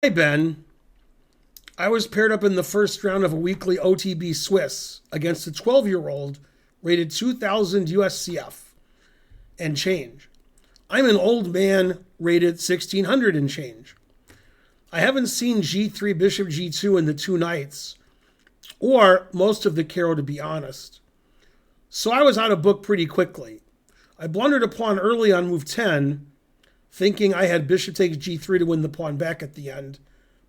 Hey Ben, I was paired up in the first round of a weekly OTB Swiss against a 12-year-old rated 2000 USCF and change. I'm an old man rated 1600 and change. I haven't seen G3 Bishop G2 in the two nights, or most of the Caro to be honest. So I was out of book pretty quickly. I blundered a pawn early on move 10, thinking I had bishop takes G3 to win the pawn back at the end.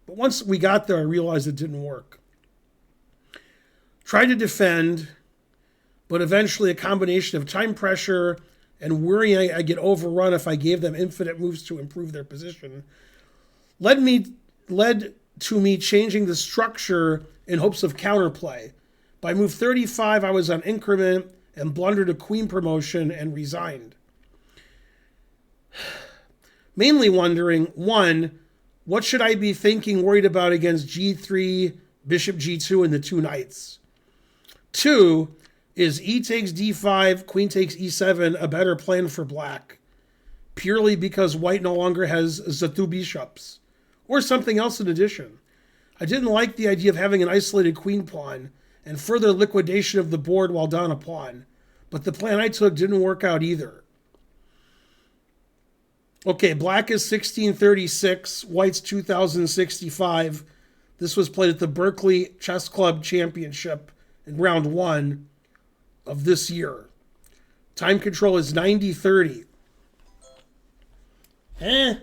But once we got there, I realized it didn't work. Tried to defend, but eventually a combination of time pressure and worrying I'd get overrun if I gave them infinite moves to improve their position led to me changing the structure in hopes of counterplay. By move 35, I was on increment and blundered a queen promotion and resigned. Mainly wondering, one, what should I be thinking, worried about against G3, Bishop G2 in the two knights? Two, is E takes D5, Queen takes E7 a better plan for black? Purely because white no longer has the two bishops? Or something else in addition? I didn't like the idea of having an isolated queen pawn and further liquidation of the board while down a pawn. But the plan I took didn't work out either. Okay, black is 1636, white's 2065. This was played at the Berkeley Chess Club Championship in round one of this year. Time control is 90-30. Eh.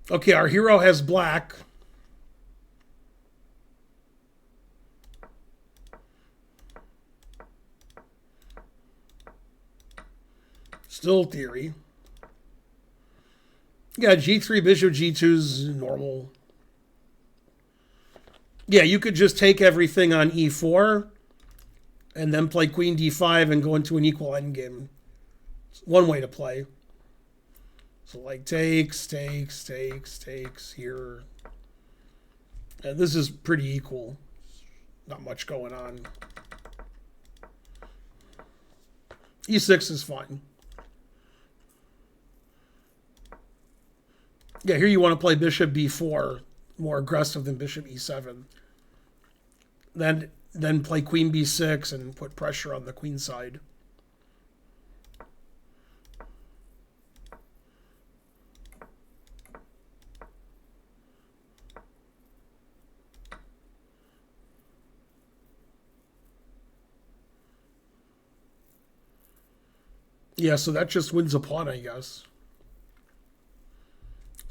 Okay, our hero has black. Still theory. Yeah, G3, Bishop G2 is normal. Yeah, you could just take everything on E4 and then play Queen D5 and go into an equal endgame. It's one way to play. So like takes here. And this is pretty equal. Not much going on. E6 is fine. Yeah, here you want to play Bishop B4, more aggressive than Bishop E7. Then play Queen B6 and put pressure on the queen side. Yeah, so that just wins a pawn, I guess.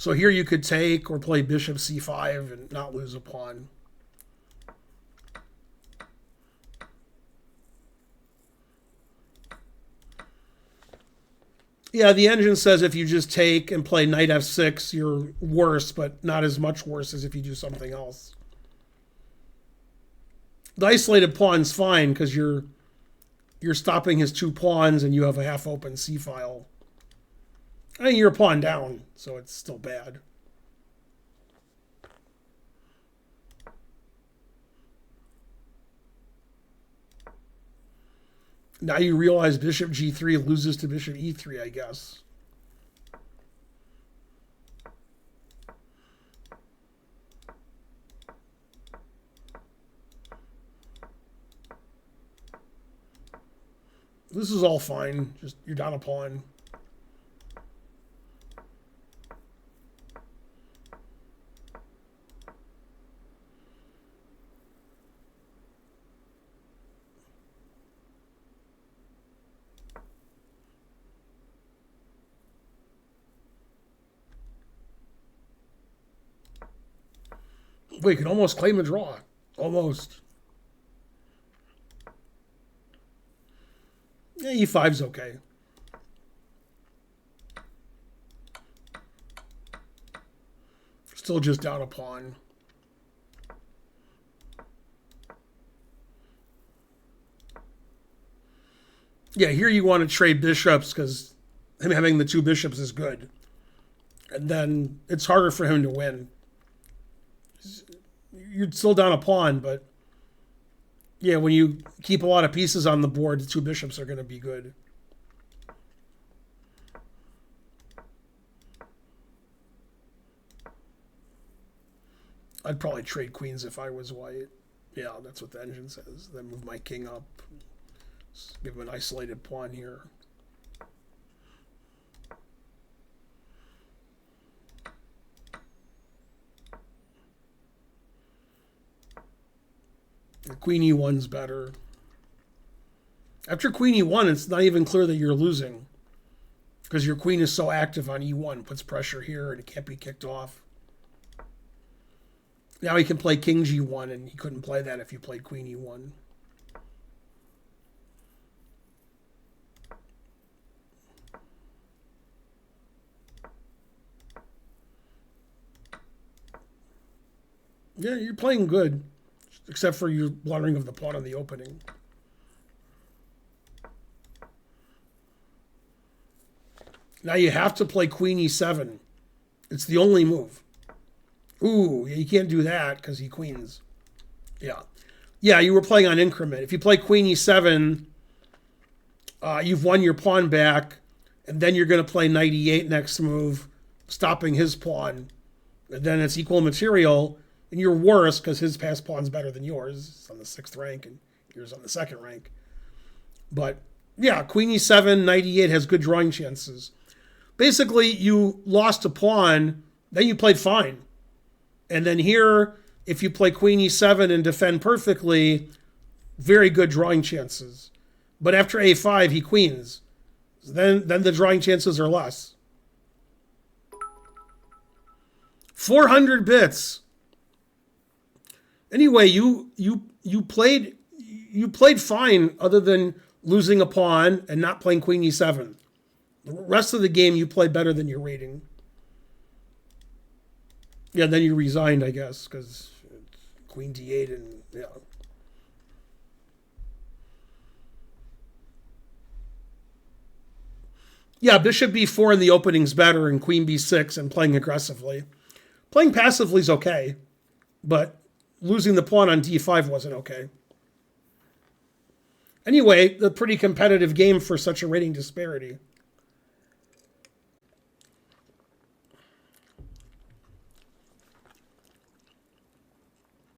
So here you could take or play Bishop C5 and not lose a pawn. Yeah, the engine says if you just take and play Knight F6, you're worse, but not as much worse as if you do something else. The isolated pawn's fine because you're stopping his two pawns and you have a half-open C-file. I mean, you're a pawn down, so it's still bad. Now you realize Bishop G3 loses to Bishop E3, I guess. This is all fine. Just you're down a pawn. Wait, you can almost claim a draw. Almost. Yeah, E5's okay. Still just down a pawn. Yeah, here you want to trade bishops because him having the two bishops is good. And then it's harder for him to win. You're still down a pawn, but Yeah, when you keep a lot of pieces on the board, the two bishops are going to be good. I'd probably trade queens if I was white. Yeah, that's what the engine says. Then move my king up. Give him an isolated pawn here. The queen e1's better. After queen e1, it's not even clear that you're losing because your queen is so active on e1, puts pressure here, and it can't be kicked off. Now he can play king g1, and he couldn't play that if you played queen e1. Yeah, you're playing good, except for your blundering of the pawn on the opening. Now you have to play queen e7. It's the only move. Ooh, you can't do that because he queens. Yeah. Yeah, you were playing on increment. If you play queen e7, you've won your pawn back, and then you're going to play knight e8 next move, stopping his pawn. And then it's equal material, and you're worse because his passed pawn's better than yours. It's on the 6th rank, and yours on the 2nd rank. But, yeah, queen e7, knight e8 has good drawing chances. Basically, you lost a pawn, then you played fine. And then here, if you play queen e7 and defend perfectly, very good drawing chances. But after a5, he queens. Then the drawing chances are less. 400 bits. Anyway, you played fine other than losing a pawn and not playing queen e7. The rest of the game, you played better than your rating. Yeah, then you resigned, I guess, because queen d8 and, yeah. Yeah, bishop b4 in the opening's better and queen b6 and playing aggressively. Playing passively is okay, but losing the pawn on d5 wasn't okay. Anyway, a pretty competitive game for such a rating disparity.